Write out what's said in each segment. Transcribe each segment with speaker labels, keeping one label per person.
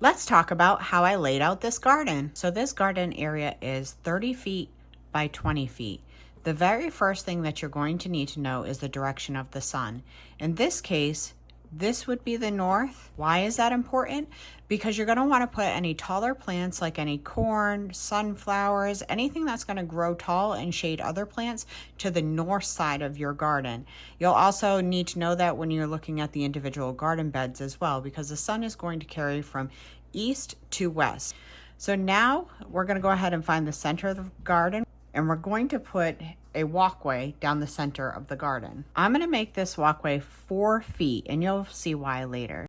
Speaker 1: Let's talk about how I laid out this garden. So this garden area is 30 feet by 20 feet. The very first thing that you're going to need to know is the direction of the sun. In this case, this would be the north. Why is that important? Because you're going to want to put any taller plants like any corn, sunflowers, anything that's going to grow tall and shade other plants to the north side of your garden. You'll also need to know that when you're looking at the individual garden beds as well, because the sun is going to carry from east to west. So now we're going to go ahead and find the center of the garden, and we're going to put a walkway down the center of the garden. I'm going to make this walkway 4 feet, and you'll see why later.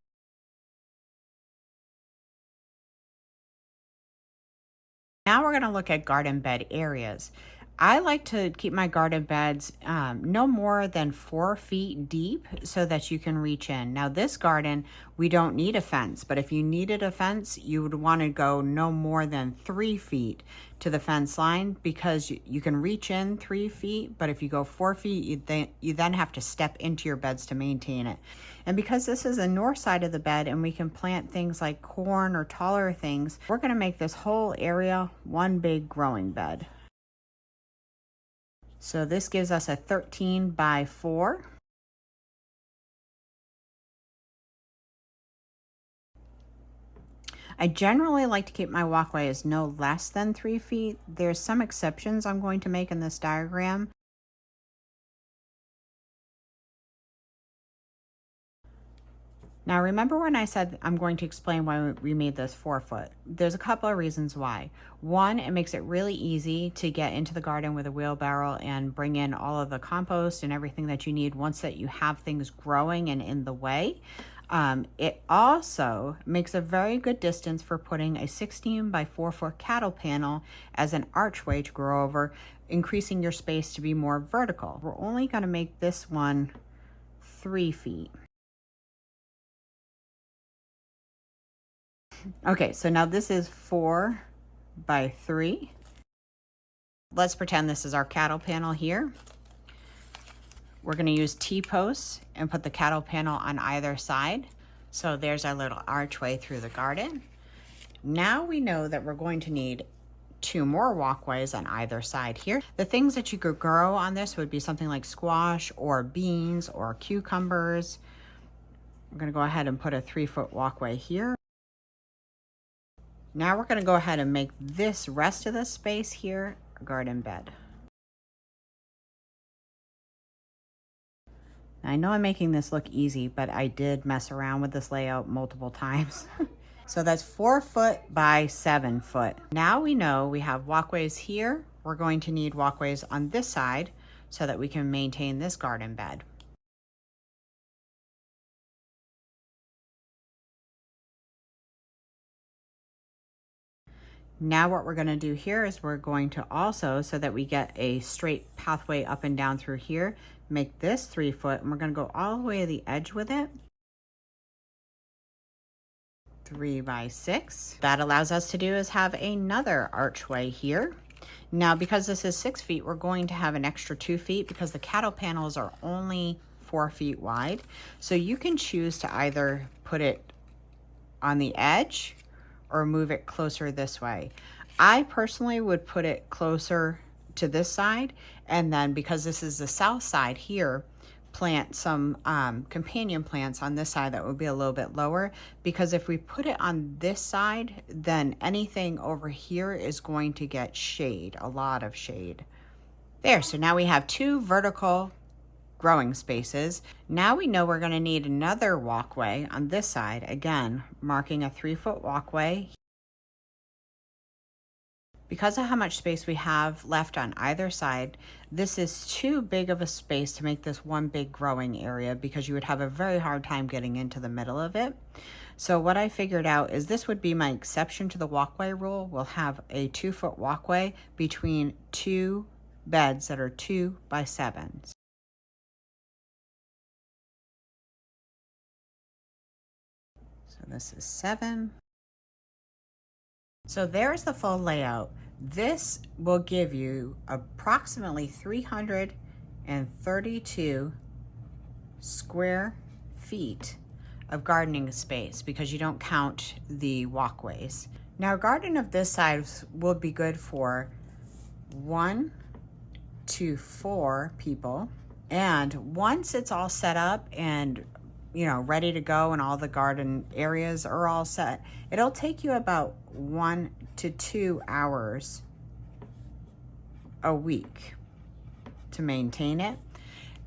Speaker 1: Now we're going to look at garden bed areas. I like to keep my garden beds no more than 4 feet deep so that you can reach in. Now this garden, we don't need a fence, but if you needed a fence, you would want to go no more than 3 feet to the fence line, because you can reach in 3 feet, but if you go 4 feet, you then have to step into your beds to maintain it. And because this is the north side of the bed and we can plant things like corn or taller things, we're going to make this whole area one big growing bed. So this gives us a 13 by 4. I generally like to keep my walkways no less than 3 feet. There's some exceptions I'm going to make in this diagram. Now remember when I said I'm going to explain why we made this 4 foot? There's a couple of reasons why. One, it makes it really easy to get into the garden with a wheelbarrow and bring in all of the compost and everything that you need once that you have things growing and in the way. It also makes a very good distance for putting a 16 by 4 foot cattle panel as an archway to grow over, increasing your space to be more vertical. We're only going to make this one 3 feet. Okay, so now this is 4 by 3. Let's pretend this is our cattle panel here. We're going to use T-posts and put the cattle panel on either side. So there's our little archway through the garden. Now we know that we're going to need 2 more walkways on either side here. The things that you could grow on this would be something like squash or beans or cucumbers. We're going to go ahead and put a 3 foot walkway here. Now we're going to go ahead and make this rest of the space here a garden bed. I know I'm making this look easy, but I did mess around with this layout multiple times. So that's 4 foot by 7 foot. Now we know we have walkways here. We're going to need walkways on this side so that we can maintain this garden bed. Now what we're going to do here is we're going to also, so that we get a straight pathway up and down through here, make this 3 foot, and we're going to go all the way to the edge with it. 3 by 6. That allows us to do is have another archway here. Now because this is 6 feet, we're going to have an extra 2 feet because the cattle panels are only 4 feet wide. So you can choose to either put it on the edge or move it closer this way. I personally would put it closer to this side, and then because this is the south side here, plant some companion plants on this side that would be a little bit lower, because if we put it on this side, then anything over here is going to get shade, a lot of shade. There, so now we have 2 vertical growing spaces. Now we know we're going to need another walkway on this side, again marking a 3 foot walkway. Because of how much space we have left on either side, this is too big of a space to make this one big growing area, because you would have a very hard time getting into the middle of it. So what I figured out is this would be my exception to the walkway rule. We'll have a 2 foot walkway between 2 beds that are 2 by 7. So this is 7. So there's the full layout. This will give you approximately 332 square feet of gardening space because you don't count the walkways. Now, a garden of this size will be good for 1 to 4 people. And once it's all set up and ready to go and all the garden areas are all set, it'll take you about 1 to 2 hours a week to maintain it.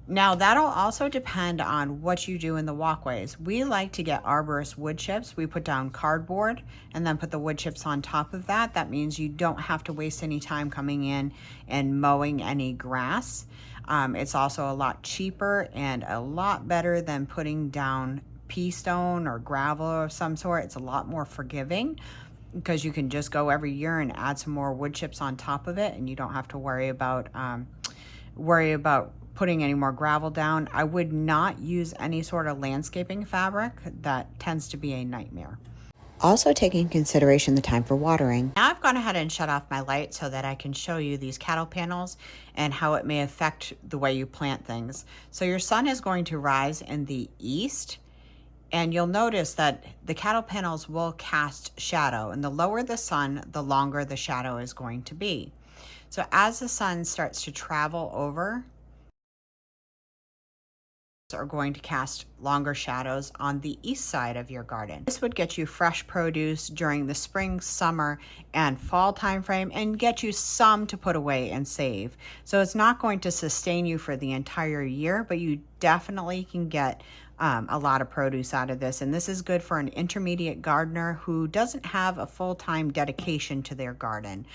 Speaker 1: Now, that'll also depend on what you do in the walkways. We like to get arborist wood chips. We put down cardboard and then put the wood chips on top of that. That means you don't have to waste any time coming in and mowing any grass. It's also a lot cheaper and a lot better than putting down pea stone or gravel of some sort. It's a lot more forgiving because you can just go every year and add some more wood chips on top of it, and you don't have to worry about putting any more gravel down. I would not use any sort of landscaping fabric. That tends to be a nightmare. Also take in consideration the time for watering. Now I've gone ahead and shut off my light so that I can show you these cattle panels and how it may affect the way you plant things. So your sun is going to rise in the east, and you'll notice that the cattle panels will cast shadow, and the lower the sun, the longer the shadow is going to be. So as the sun starts to travel over, are going to cast longer shadows on the east side of your garden. This would get you fresh produce during the spring, summer, and fall time frame, and get you some to put away and save. So it's not going to sustain you for the entire year, but you definitely can get a lot of produce out of this. And this is good for an intermediate gardener who doesn't have a full-time dedication to their garden.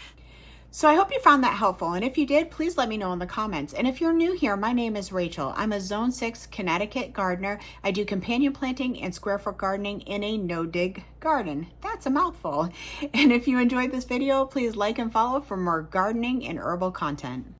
Speaker 1: So I hope you found that helpful, and if you did, please let me know in the comments. And if you're new here, my name is Rachel. I'm a Zone 6 Connecticut gardener. I do companion planting and square foot gardening in a no-dig garden. That's a mouthful. And if you enjoyed this video, please like and follow for more gardening and herbal content.